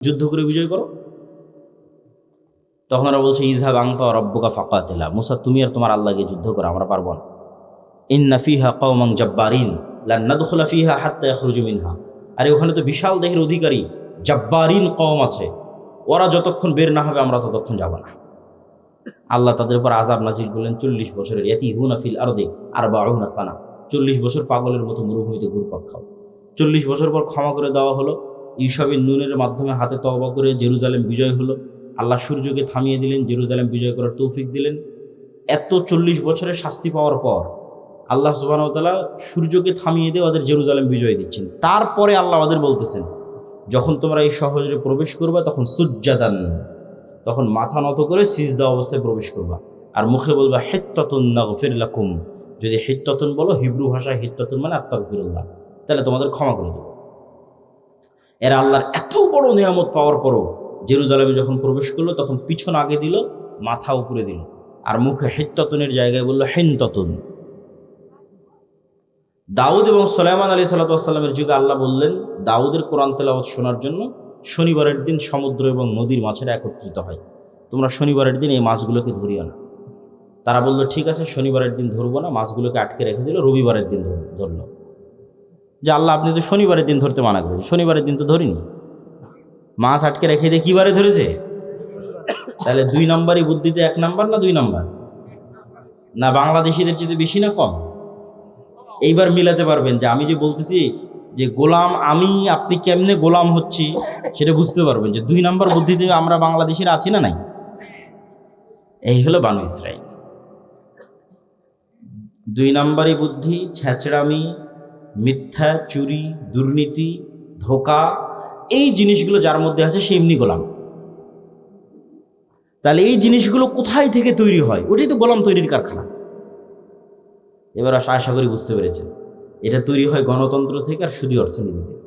যুদ্ধ করে বিজয় করো। তখন ওরা বলছে ইজহাব আনতা ওয়া রাব্বুকা ফাকাতিলা, মুসা তুমি আর তোমার আল্লাহকে যুদ্ধ করো, আমরা পারবো না। ইন্না ফিহা কওমান জাব্বারিন লান নাদখুলা ফিহা হাত্তা ইয়াখরুজু মিনহা, আরে ওখানে তো বিশাল দেহের অধিকারী জাব্বারিন কওম আছে, ওরা যতক্ষণ বের না হবে আমরা ততক্ষণ যাব না। আল্লাহ তাদের উপর আযাব নাজিল করলেন 40 বছরের, ইয়াতিহুনা ফিল আরদি 40 সানা, 40 বছর পাগলের মতো মরুভূমিতে ঘুরপাক খাও। 40 বছর পর ক্ষমা করে দেওয়া হলো, ইউসাবিন নুনের মাধ্যমে হাতে তওবা করে জেরুজালেম বিজয় হলো। আল্লাহ সূর্যকে থামিয়ে দিলেন, জেরুজালেম বিজয় করার তৌফিক দিলেন। এত 40 বছরের শাস্তি পাওয়ার পর আল্লাহ সুবহানাহু ওয়া তাআলা সূর্যকে থামিয়ে দিয়ে ওদের জেরুজালেম বিজয় দিচ্ছেন। তারপরে আল্লাহ ওদের বলতেছেন, যখন তোমরা এই শহরে প্রবেশ করবা তখন সুজ্জাদান, তখন মাথা নত করে সিজদা অবস্থায় প্রবেশ করবা, আর মুখে বলবা হিত্তাতুন নাগফির লাকুম। যদি হিত্তাতুন বলো, হিব্রু ভাষায় হিত্তাতুন মানে আস্তাগফিরুল্লাহ, তাহলে তোমাদের ক্ষমা করে দেব। এরা আল্লাহর এত বড় নিয়ামত পাওয়ার পরও জেরুজালেমে যখন প্রবেশ করলো তখন পিছন আগে দিল, মাথা উপরে দিল, আর মুখে হিত্তাতুনের জায়গায় বললো হিনতাতুন। দাউদ এবং সুলাইমান আলাইহিস সালামের যুগে আল্লাহ বললেন দাউদের কোরআন তেলাওয়াত শোনার জন্য শনিবারের দিন সমুদ্র এবং নদীর মাছেরা একত্রিত হয়, তোমরা শনিবারের দিন এই মাছগুলোকে ধরিও না। তারা বললো ঠিক আছে, শনিবারের দিন ধরবো না, মাছগুলোকে আটকে রেখে দিল, রবিবারের দিন ধরলো। যে আল্লাহ আপনি তো শনিবারের দিন ধরতে মানা করেছেন, শনিবারের দিন তো ধরিনি, মাছ আটকে রেখে দিয়ে কী বারে ধরেছে? তাহলে 2 নম্বরই বুদ্ধিতে 1 নম্বর না 2 নম্বর? না বাংলাদেশিদের চেয়ে বেশি না কম? এইবার মিলাতে পারবেন যে আমি যে বলতেছি যে গোলাম আমি, আপনি কেমনে গোলাম হচ্ছি সেটা বুঝতে পারবেন যে 2 নম্বর বুদ্ধিতে আমরা বাংলাদেশের আছি না নাই। এই হলো বানু ইসরাইল। 2 নম্বরই বুদ্ধি, ছেঁচড়ামি, মিথ্যা, চুরি, দুর্নীতি, ধোঁকা, এই জিনিসগুলো যার মধ্যে আছে সে এমনি গোলাম। তাহলে এই জিনিসগুলো কোথায় থেকে তৈরি হয়? ওটাই তো গোলাম তৈরির কারখানা। এবার আশা করি বুঝতে পেরেছেন, এটা তৈরি হয় গণতন্ত্র থেকে আর সুদী অর্থনীতি থেকে।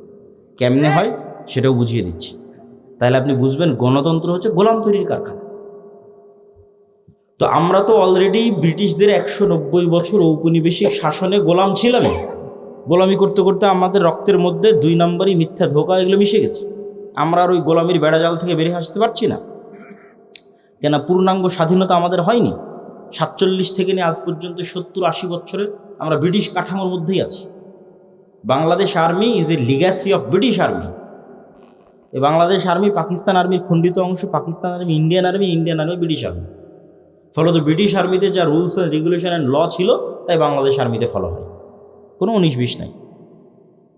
কেমনে হয় সেটাও বুঝিয়ে দিচ্ছি, তাহলে আপনি বুঝবেন গণতন্ত্র হচ্ছে গোলাম তৈরির কারখানা। তো আমরা তো অলরেডি ব্রিটিশদের 190 বছর ঔপনিবেশিক শাসনে গোলাম ছিলাম। গোলামি করতে করতে আমাদের রক্তের মধ্যে 2 নম্বরই মিথ্যা, ধোঁকা এগুলো মিশে গেছে। আমরা আর ওই গোলামির বেড়াজাল থেকে বেরিয়ে আসতে পারছি না। কেন? পূর্ণাঙ্গ স্বাধীনতা আমাদের হয়নি। 47 থেকে নিয়ে আজ পর্যন্ত 70-80 বছরে আমরা ব্রিটিশ কাঠামোর মধ্যেই আছি। Bangladesh army is a legacy of British army. এই বাংলাদেশ আর্মি পাকিস্তান আর্মির খণ্ডিত অংশ, Pakistan army Indian army, Indian army British army. ফলত ব্রিটিশ আর্মিতে যা rules and regulation and law ছিল তাই বাংলাদেশ আর্মিতে ফলো হয়, কোনো 19-20 নাই।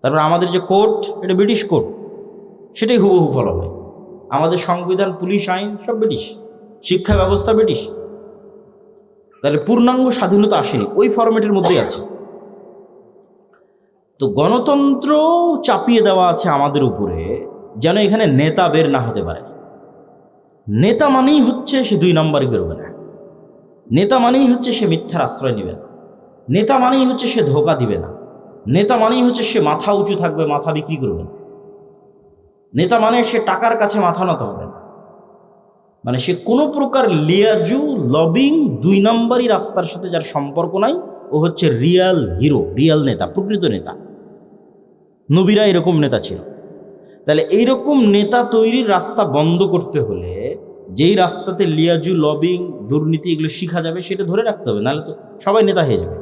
তারপর আমাদের যে কোর্ট, এটা ব্রিটিশ কোর্ট, সেটাই হুবহু ফলো হয়। আমাদের সংবিধান, পুলিশ আইন সব ব্রিটিশ, শিক্ষা ব্যবস্থা ব্রিটিশ। তাহলে পূর্ণাঙ্গ স্বাধীনতা আসেনি, ওই ফরম্যাটের মধ্যেই আছে। তো গণতন্ত্র চাপিয়ে দেওয়া আছে আমাদের উপরে, যেন এখানে নেতা বের না হতে পারে। নেতা মানেই হচ্ছে সে 2 নম্বরে বেরোবে না, নেতা মানেই হচ্ছে সে মিথ্যার আশ্রয় নেবে না, নেতা মানেই হচ্ছে সে ধোঁকা দিবে না, নেতা মানেই হচ্ছে সে মাথা উঁচু থাকবে, মাথা বিক্রি করবে না, নেতা মানে সে টাকার কাছে মাথা নত হবে না, মানে সে কোনো প্রকার লিয়াজু লবিং 2 নম্বরই রাস্তার সাথে যার সম্পর্ক নাই, ও হচ্ছে রিয়াল হিরো, রিয়াল নেতা, প্রকৃত নেতা। নবীরা এরকম নেতা ছিল। তাহলে এইরকম নেতা তৈরির রাস্তা বন্ধ করতে হলে যেই রাস্তাতে লিয়াজু লবিং দুর্নীতি এগুলো শিখা যাবে সেটা ধরে রাখতে হবে, নাহলে তো সবাই নেতা হয়ে যাবে,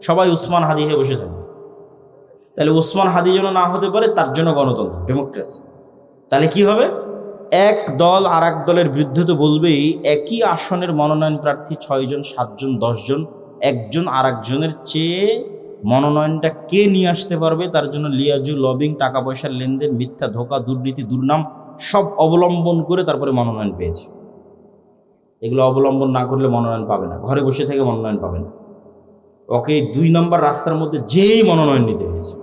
সবাই উসমান হাদি হয়ে বসে থাকবে। তাহলে উসমান হাদি যেন না হতে পারে তার জন্য গণতন্ত্র, ডেমোক্রেসি। তাহলে কি হবে? এক দল আর এক দলের বিরুদ্ধে তো বলবেই, একই আসনের মনোনয়ন প্রার্থী 6 জন 7 জন 10 জন, একজন আর একজনের চেয়ে মনোনয়নটা কে নিয়ে আসতে পারবে তার জন্য লিয়াজু লবিং, টাকা পয়সার লেনদেন, মিথ্যা, ধোঁকা, দুর্নীতি, দুর্নাম সব অবলম্বন করে তারপরে মনোনয়ন পেয়েছে। এগুলো অবলম্বন না করলে মনোনয়ন পাবে না, ঘরে বসে থেকে মনোনয়ন পাবে না। ওকে 2 নম্বর রাস্তার মধ্যে যেই মনোনয়ন নিতে হয়েছে।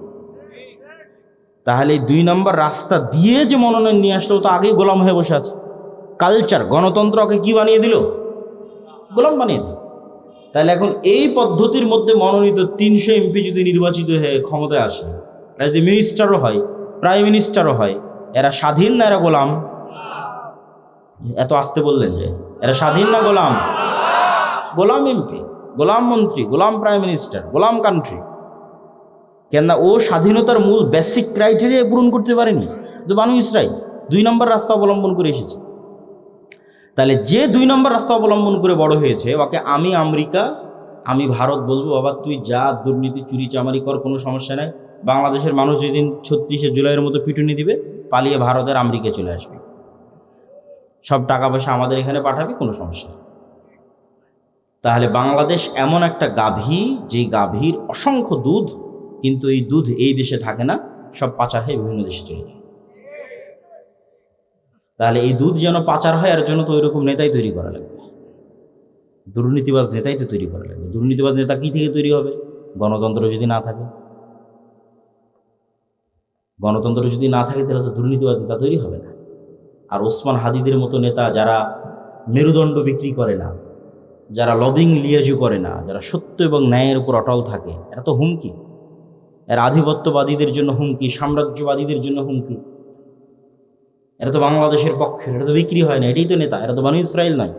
তাহলে এই 2 নম্বর রাস্তা দিয়ে যে মনোনয়ন নিয়ে আসলো, তো আগেই গোলাম হয়ে বসে আছে। কালচার, গণতন্ত্র ওকে কি বানিয়ে দিল? গোলাম বানিয়ে দিল। তাহলে এখন এই পদ্ধতির মধ্যে মনোনীত 300 এমপি যদি নির্বাচিত হয়ে ক্ষমতায় আসে, এরা যদি মিনিস্টারও হয়, প্রাইম মিনিস্টারও হয়, এরা স্বাধীন না এরা গোলাম? এত আসতে বললেন যে এরা স্বাধীন না গোলাম? গোলাম এমপি, গোলাম মন্ত্রী, গোলাম প্রাইম মিনিস্টার, গোলাম কান্ট্রি। কেননা ও স্বাধীনতার মূল বেসিক ক্রাইটেরিয়া পূরণ করতে পারেনি, তো বানু ইসরাইল। 2 নম্বর রাস্তা অবলম্বন করে এসেছে। তাহলে যে 2 নম্বর রাস্তা অবলম্বন করে বড় হয়েছে, ওকে আমি আমেরিকা, আমি ভারত বলবো, বাবা তুই যা দুর্নীতি চুরি চামারি কর, কোনো সমস্যা নাই। বাংলাদেশের মানুষ যেদিন 36শে জুলাইয়ের মতো পিটুনি দিবে, পালিয়ে ভারতের আমেরিকায় চলে আসবে, সব টাকা পয়সা আমাদের এখানে পাঠাবি, কোনো সমস্যা নেই। তাহলে বাংলাদেশ এমন একটা গাভী, যে গাভীর অসংখ্য দুধ, কিন্তু এই দুধ এই দেশে থাকে না, সব পাচার হয়ে বিভিন্ন দেশে চলে যায়। তাহলে এই দুধ যেন পাচার হয়, এর জন্য তো ওইরকম নেতাই তৈরি করা লাগবে, দুর্নীতিবাজ নেতাই তো তৈরি করা লাগবে। দুর্নীতিবাজ নেতা কি থেকে তৈরি হবে? গণতন্ত্র যদি না থাকে, গণতন্ত্র যদি না থাকে তাহলে তো দুর্নীতিবাজ নেতা তৈরি হবে না। আর ওসমান হাদিদের মতো নেতা, যারা মেরুদণ্ড বিক্রি করে না, যারা লবিং লিয়াজু করে না, যারা সত্য এবং ন্যায়ের উপর অটল থাকে, এরা তো হুমকি। এরা আধিপত্যবাদীদের জন্য হুমকি, সাম্রাজ্যবাদীদের জন্য হুমকি। এরা তো বাংলাদেশের পক্ষে, এটা তো বিক্রি হয় না, এটাই তো নেতা, এরা তো বনী ইসরায়েল নয়।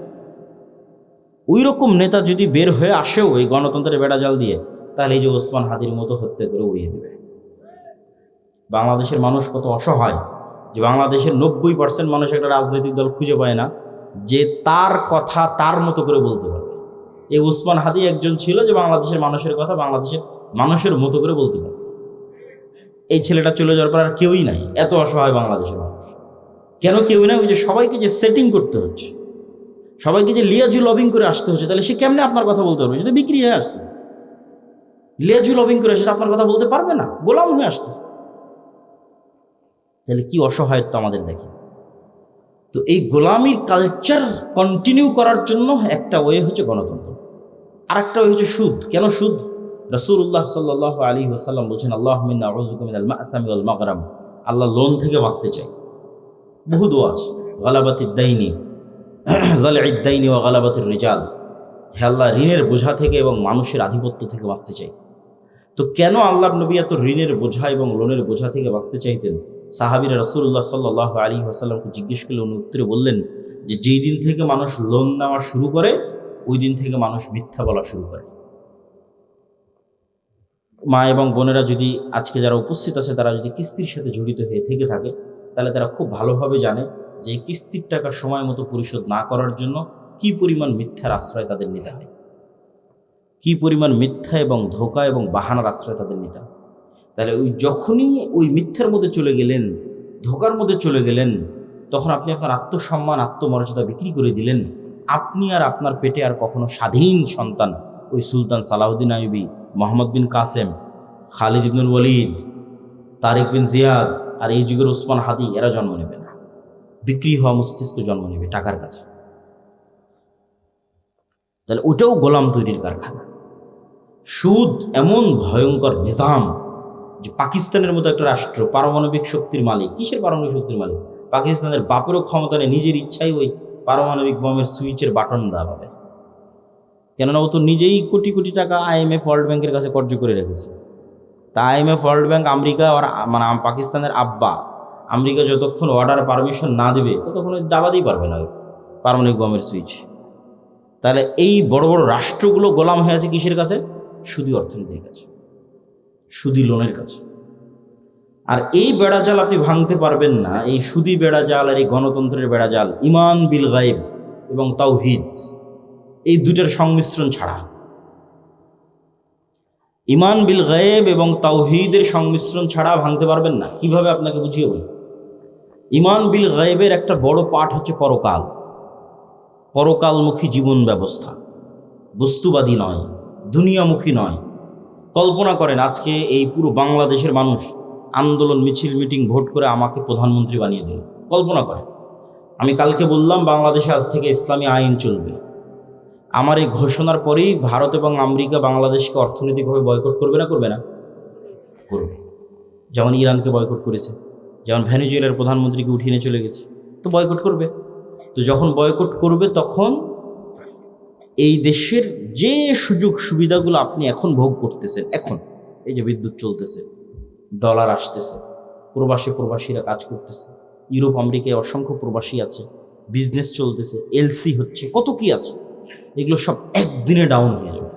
ওই রকম নেতা যদি বের হয়ে আসেও এই গণতন্ত্রের বেড়াজাল দিয়ে, তাহলে এই যে ওসমান হাদির মতো হত্যা করে উড়িয়ে দেবে। বাংলাদেশের মানুষ কত অসহায়, যে বাংলাদেশের 90% মানুষ একটা রাজনৈতিক দল খুঁজে পায় না যে তার কথা তার মতো করে বলতে পারবে। এই ওসমান হাদি একজন ছিল যে বাংলাদেশের মানুষের কথা বাংলাদেশের মানুষের মতো করে বলতে পারত। এই ছেলেটা চলে যাওয়ার পর আর কেউই নাই, এত অসহায় বাংলাদেশের মানুষ। কেন কেউই নাই? ওই যে সবাইকে যে সেটিং করতে হচ্ছে, সবাইকে যে লিয়াজু লবিং করে আসতে হচ্ছে, তাহলে সে কেমনে আপনার কথা বলতে পারবে? সেটা বিক্রি হয়ে আসতেছে। লিয়াজু লবিং করে সেটা আপনার কথা বলতে পারবে না, গোলাম হয়ে আসতেছে। তাহলে কি অসহায়ত্ব আমাদের দেখে। তো এই গোলামির কালচার কন্টিনিউ করার জন্য একটা ওয়ে হচ্ছে গণতন্ত্র, আর একটা ওয়ে হচ্ছে সুদ। কেন সুদ? রাসূলুল্লাহ সাল্লাল্লাহু আলাইহি ওয়াসাল্লাম বলছেন, আল্লাহুম্মা ইন্নী আউযুবিকা মিনাল মা'সামি ওয়াল মাগরাম। আল্লাহ লোন থেকে বাঁচতে চাই। বহু দোয়া আছে, গালাবাতিদ দাইনি, জালঈদ দাইনি ওয়া গালাবাতির রিজাল। হে আল্লাহ, ঋণের বোঝা থেকে এবং মানুষের আধিপত্য থেকে বাঁচতে চাই। তো কেন আল্লাহর নবী এত ঋণের বোঝা এবং লোনের বোঝা থেকে বাঁচতে চাইতেন? সাহাবীরা রাসূলুল্লাহ সাল্লাল্লাহু আলাইহি ওয়াসাল্লামকে জিজ্ঞেস করলে উনি উত্তরে বললেন যে, যেই দিন থেকে মানুষ লোন নেওয়া শুরু করে, ওই দিন থেকে মানুষ মিথ্যা বলা শুরু করে। মা এবং বোনেরা যদি আজকে যারা উপস্থিত আছে, তারা যদি কিস্তির সাথে জড়িত হয়ে থেকে থাকে, তাহলে তারা খুব ভালোভাবে জানে যে এই কিস্তির টাকা সময় মতো পরিশোধ না করার জন্য কি পরিমাণ মিথ্যার আশ্রয় তাদের নিতে হয়, কি পরিমাণ মিথ্যা এবং ধোঁকা এবং বাহানার আশ্রয় তাদের নিতে হয়। তাহলে ওই যখনই ওই মিথ্যার মধ্যে চলে গেলেন, ধোঁকার মধ্যে চলে গেলেন, তখন আপনি আপনার আত্মসম্মান, আত্মমর্যাদা বিক্রি করে দিলেন। আপনি আর আপনার পেটে আর কখনো স্বাধীন সন্তান, ওই সুলতান সালাউদ্দিন আইয়ুবী, মোহাম্মদ বিন কাসেম, খালিদ ইবনুল ওয়ালিদ, তারিক বিন জিয়াদ আর এই যুগের ওসমান হাদি, এরা জন্ম নেবে না। বিক্রি হওয়া মস্তিষ্ক জন্ম নেবে টাকার কাছে। তাহলে ওটাও গোলাম তৈরির কারখানা। সুদ এমন ভয়ঙ্কর নিজাম যে পাকিস্তানের মতো একটা রাষ্ট্র, পারমাণবিক শক্তির মালিক। কিসের পারমাণবিক শক্তির মালিক? পাকিস্তানের বাপেরও ক্ষমতা নেই, নিজের ইচ্ছাই ওই পারমাণবিক বোমের সুইচের বাটন দেওয়া হবে। কেননা ও তো নিজেই কোটি কোটি টাকা IMF ওয়ার্ল্ড ব্যাংকের কাছে কর্য করে রেখেছে। তা IMF ওয়ার্ল্ড ব্যাংক, আমেরিকা আর মানে পাকিস্তানের আব্বা, আমেরিকা যতক্ষণ অর্ডার পারমিশন না দেবে ততক্ষণ দাবাতেই পারবে না ওই পারমাণবিক বোমের সুইচ। তাহলে এই বড় বড় রাষ্ট্রগুলো গোলাম হয়ে আছে কিসের কাছে? সুদী অর্থনীতির কাছে, সুদী লোনের কাছে। আর এই বেড়াজাল আপনি ভাঙতে পারবেন না, এই সুদী বেড়াজাল আর এই গণতন্ত্রের বেড়াজাল, ইমান বিল গায়ব এবং তাওহীদ, এই দুটার সংমিশ্রণ ছাড়া। ইমান বিল গায়ব এবং তাওহীদের সংমিশ্রণ ছাড়া ভাঙতে পারবেন না। কিভাবে আপনাকে বুঝিয়ে বলি। ইমান বিল গায়বের একটা বড় পাঠ হচ্ছে পরকাল, পরকালমুখী জীবন ব্যবস্থা, বস্তুবাদী নয়, দুনিয়ামুখী নয়। কল্পনা করেন আজকে এই পুরো বাংলাদেশের মানুষ আন্দোলন, মিছিল, মিটিং, ভোট করে আমাকে প্রধানমন্ত্রী বানিয়ে দিল। কল্পনা করেন, আমি কালকে বললাম বাংলাদেশে আজ থেকে ইসলামী আইন চলবে। আমার এই ঘোষণার পরেই ভারত এবং আমেরিকা বাংলাদেশকে অর্থনৈতিকভাবে বয়কট করবে না? করবে না? করবে। যেমন ইরানকে বয়কট করেছে, যেমন ভেনেজুয়েলার প্রধানমন্ত্রীকে উঠিয়ে নিয়ে চলে গেছে, তো বয়কট করবে। তো যখন বয়কট করবে, তখন এই দেশের যে সুযোগ সুবিধাগুলো আপনি এখন ভোগ করতেছেন, এখন এই যে বিদ্যুৎ চলতেছে, ডলার আসতেছে, প্রবাসীরা কাজ করতেছে, ইউরোপ আমেরিকায় অসংখ্য প্রবাসী আছে, বিজনেস চলতেছে, LC হচ্ছে, কত কি আছে, এগুলো সব একদিনে ডাউন হয়ে যাবে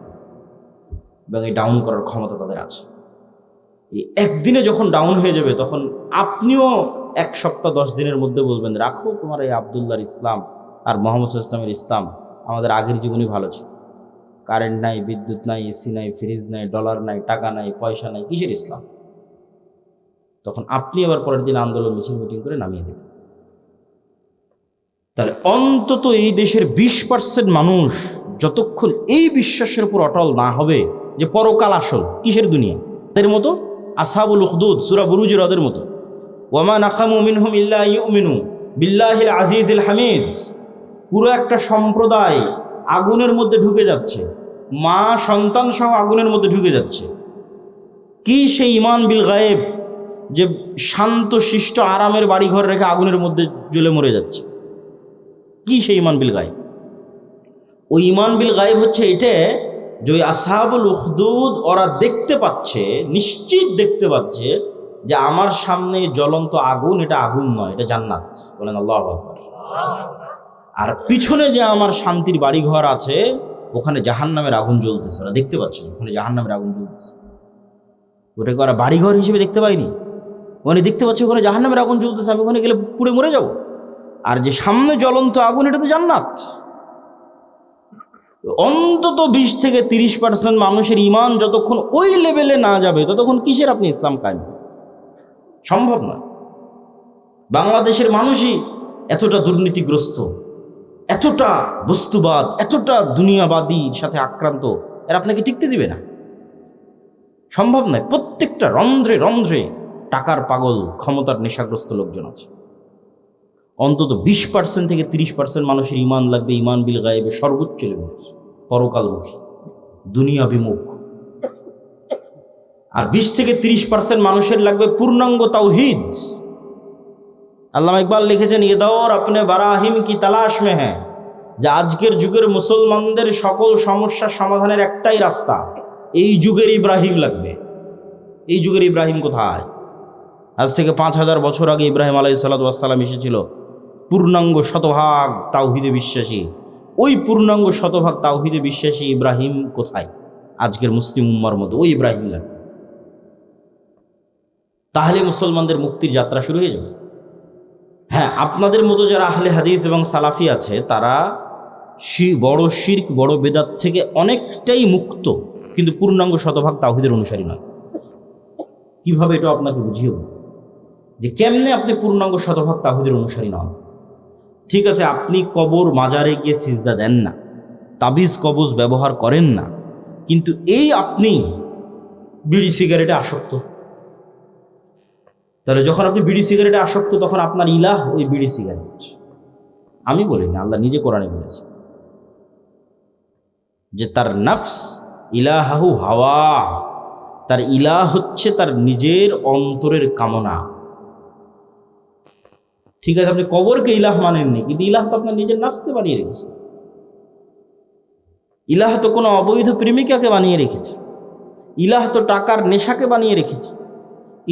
এবং এই ডাউন করার ক্ষমতা তাদের আছে। এই একদিনে যখন ডাউন হয়ে যাবে, তখন আপনিও 1 সপ্তাহ 10 দিনের মধ্যে বলবেন রাখো তোমার এই আবদুল্লাহর ইসলাম আর মোহাম্মদ ইসলামের ইসলাম, আমাদের আগের জীবনই ভালো ছিল। কারেন্ট নাই, বিদ্যুৎ নাই, এসি নাই, ফ্রিজ নাই, ডলার নাই, টাকা নাই, পয়সা নাই, কিসের ইসলাম? তখন আপনি আবার পরের দিন আন্দোলন মিছিল মিটিং করে নামিয়ে দেবেন। তাহলে অন্তত এই দেশের 20% মানুষ যতক্ষণ এই বিশ্বাসের উপর অটল না হবে যে পরকাল আসল, কিসের দুনিয়া, এর মতো আসহাবুল উখদুদ সূরা বুরুজের ওদের মতো, ওয়ামা নাকামু মিনহুম ইল্লা ইউমিনু বিল্লাহিল আজিজিল হামিদ, পুরো একটা সম্প্রদায় আগুনের মধ্যে ঢুকে যাচ্ছে, মা সন্তান সহ আগুনের মধ্যে ঢুকে যাচ্ছে। কি সেই ঈমান বিল গায়েব, যে শান্ত শিষ্ট আরামের বাড়িঘর রেখে আগুনের মধ্যে জ্বলে মরে যাচ্ছে? কি সেই ঈমান বিল গায়েব? ওই ঈমান বিল গায়েব হচ্ছে এটা যে ওই আসহাবুল উখদুদ ওরা দেখতে পাচ্ছে, নিশ্চিত দেখতে পাচ্ছে যে আমার সামনে জ্বলন্ত আগুন, এটা আগুন নয়, এটা জান্নাত। বলেন আল্লাহু আকবার। আর পিছনে যে আমার শান্তির বাড়িঘর আছে ওখানে জাহান্নামের আগুন জ্বলতেছে, ওরা দেখতে পাচ্ছে ওখানে জাহান্নামের আগুন জ্বলতেছে। ওটাকে ওরা বাড়িঘর হিসেবে দেখতে পাইনি, ওখানে দেখতে পাচ্ছে ওখানে জাহান্নামের আগুন জ্বলতেছে, আমি ওখানে গেলে পুড়ে মরে যাব। আর যে সামনে জ্বলন্ত আগুন, এটা তো জান্নাত। অন্তত 20-30% মানুষের ঈমান যতক্ষণ ওই লেভেলে না যাবে ততক্ষণ কিসের আপনি ইসলাম কায়েম? সম্ভব না। বাংলাদেশের মানুষই এতটা দুর্নীতিগ্রস্ত, এতটা বস্তুবাদ, এতটা দুনিয়াবাদীর সাথে আক্রান্ত, এর আপনাকে টিকতে দিবে না, সম্ভব নয়। প্রত্যেকটা রন্ধ্রে রন্ধ্রে টাকার পাগল, ক্ষমতার নেশাগ্রস্ত লোকজন আছে। অন্তত 20-30% মানুষের ঈমান লাগবে ঈমান বিল গায়েবে সর্বোচ্চ লেভেল, পরকালমুখী, দুনিয়া বিমুখ। আর 20-30% মানুষের লাগবে পূর্ণাঙ্গ তাওহীদ। আল্লামা ইকবাল লিখেছেন, ये दौर अपने बराहिम की तलाश में है, যে আজকের যুগের মুসলমানদের সকল সমস্যার সমাধানের একটাই রাস্তা, এই যুগের ইব্রাহিম লাগবে। এই যুগের ইব্রাহিম কোথায়? আজ থেকে 5000 বছর আগে ইব্রাহিম আলাইহিস সালাম এসেছিল, পূর্ণাঙ্গ শতভাগ তাওহীদে বিশ্বাসী। ওই পূর্ণাঙ্গ শতভাগ তাওহীদে বিশ্বাসী ইব্রাহিম কোথায়? আজকের মুসলিম উম্মার মধ্যে ওই ইব্রাহিম লাগবে। তাহলে মুসলমানদের মুক্তির যাত্রা শুরু হয়ে যাবে। হ্যাঁ, আপনাদের মতো যারা আহলে হাদিস এবং সালাফি আছে তারা বড় শিরক, বড় বেদাত থেকে অনেকটাই মুক্ত, কিন্তু পূর্ণাঙ্গ শতভাগ তাওহীদের অনুসারী নয়। কিভাবে এটা আপনাকে বুঝিয়ে বলব যে কেমনে আপনি পূর্ণাঙ্গ শতভাগ তাওহীদের অনুসারী নন। ঠিক আছে, আপনি কবর মাজারে গিয়ে সিজদা দেন না, তাবিজ কবজ ব্যবহার করেন না, কিন্তু এই আপনি বিড়ি সিগারেটে আসক্ত। তাহলে যখন আপনি বিড়ি সিগারেটে আসক্ত তখন আপনার ইলাহ ওই বিড়ি সিগারেট। আমি বলিনি, আল্লাহ নিজে কোরআনে বলেছে যে তার নফস ইলাহু হাওয়া, তার ইলাহ হচ্ছে তার নিজের অন্তরের কামনা। ঠিক আছে, আপনি কবরকে ইলাহ মানেননি, কিন্তু ইলাহ তো আপনার নিজের নফসকে বানিয়ে রেখেছে। ইলাহ তো কোনো অবৈধ প্রেমিকাকে বানিয়ে রেখেছে, ইলাহ তো টাকার নেশাকে বানিয়ে রেখেছে,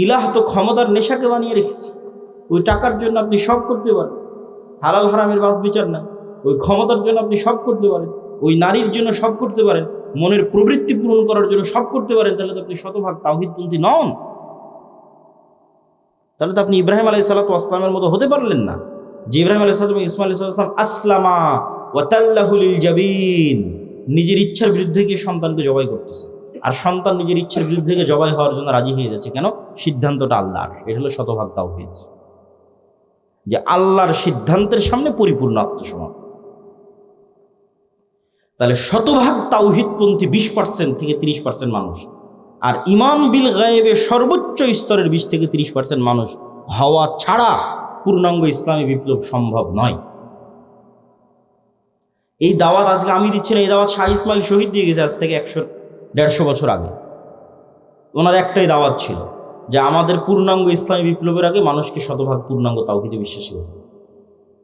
ইলাহ তো ক্ষমতার নেশাকে বানিয়ে রেখেছে। ওই টাকার জন্য আপনি সব করতে পারেন, হালাল হারামের বাস বিচার না। ওই ক্ষমতার জন্য আপনি সব করতে পারেন, ওই নারীর জন্য সব করতে পারেন, মনের প্রবৃত্তি পূরণ করার জন্য সব করতে পারেন। তাহলে তো আপনি শতভাগ তাওহীদপন্থী নন। তাহলে তো আপনি ইব্রাহিম আলাইহিস সালামের মতো হতে পারলেন না, যে ইব্রাহিম আলাইহিস সালাম এবং ইসমাঈল আলাইহিস সালাম আসলামা ওয়া তাল্লাহু লিল জাবিন, নিজের ইচ্ছার বিরুদ্ধে গিয়ে সন্তানকে জবাই করতেছে, আর সন্তান নিজের ইচ্ছার বিরুদ্ধে গিয়ে জবাই হওয়ার জন্য রাজি হয়ে যাচ্ছে। কেন? সিদ্ধান্তটা আল্লাহর। এটা হলো শতভাগ তাওহীদ, যে আল্লাহর সিদ্ধান্তের সামনে পরিপূর্ণ আত্মসমর্পণ। তাহলে শতভাগ তাওহীদপন্থী 20-30% মানুষ, আর ঈমান বিল গায়েবে সর্বোচ্চ স্তরের 20-30% মানুষ হওয়া ছাড়া পূর্ণাঙ্গ ইসলামী বিপ্লব সম্ভব নয়। এই দাওয়াত আজকে আমি দিচ্ছি না, এই দাওয়াত শাহ ইসমাইল শহীদ দিয়ে গেছে আজ থেকে 100-150 বছর আগে। ওনার একটাই দাওয়াত ছিল যে আমাদের পূর্ণাঙ্গ ইসলামী বিপ্লবের আগে মানুষকে শতভাগ পূর্ণাঙ্গ তাওহীদে বিশ্বাসী হতে হবে,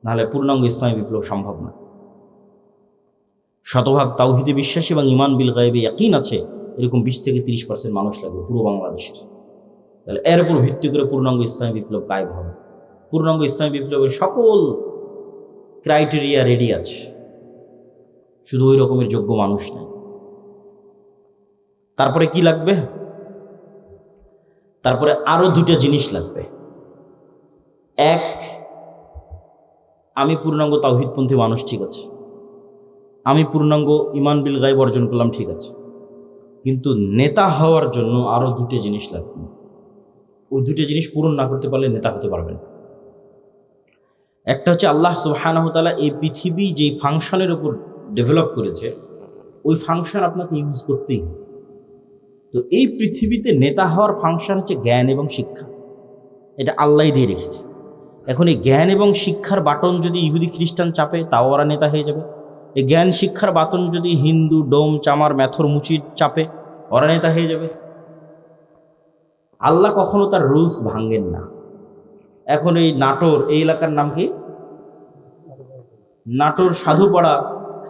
নাহলে পূর্ণাঙ্গ ইসলামী বিপ্লব সম্ভব না। শতভাগ তাওহীদে বিশ্বাসী এবং ঈমান বিল গায়বে ইয়াকিন আছে এরকম 20-30% মানুষ লাগবে পুরো বাংলাদেশের। তাহলে এর উপর ভিত্তি করে পূর্ণাঙ্গ ইসলামী বিপ্লব কায়েম হবে। পূর্ণাঙ্গ ইসলামী বিপ্লবের সকল ক্রাইটেরিয়া রেডি আছে, শুধু ওই রকমের যোগ্য মানুষ নেই। তারপরে কি লাগবে? তারপরে আরো দুটা জিনিস লাগবে। এক, আমি পূর্ণাঙ্গ তাওহীদপন্থী মানুষ, ঠিক আছে, আমি পূর্ণাঙ্গ ঈমান বিল গায়ব অর্জন করলাম, ঠিক আছে, কিন্তু নেতা হওয়ার জন্য আরও দুটো জিনিস লাগবে। ওই দুটো জিনিস পূরণ না করতে পারলে নেতা হতে পারবেন। একটা হচ্ছে আল্লাহ সুবহানাহু ওয়া তাআলা এই পৃথিবী যেই ফাংশনের উপর ডেভেলপ করেছে ওই ফাংশন আপনাকে ইউজ করতেই হবে। তো এই পৃথিবীতে নেতা হওয়ার ফাংশন হচ্ছে জ্ঞান এবং শিক্ষা, এটা আল্লাহই দিয়ে রেখেছে। এখন এই জ্ঞান এবং শিক্ষার বাটন যদি ইহুদি খ্রিস্টান চাপে তাও ওরা নেতা হয়ে যাবে। এই জ্ঞান শিক্ষার বাটন যদি হিন্দু ডোম চামার ম্যাথর মুচির চাপে ওরা নেতা হয়ে যাবে। আল্লাহ কখনো তার রুলস ভাঙেন না। এখন এই নাটোর এই এলাকার নাম কি? নাটোর সাধুপাড়া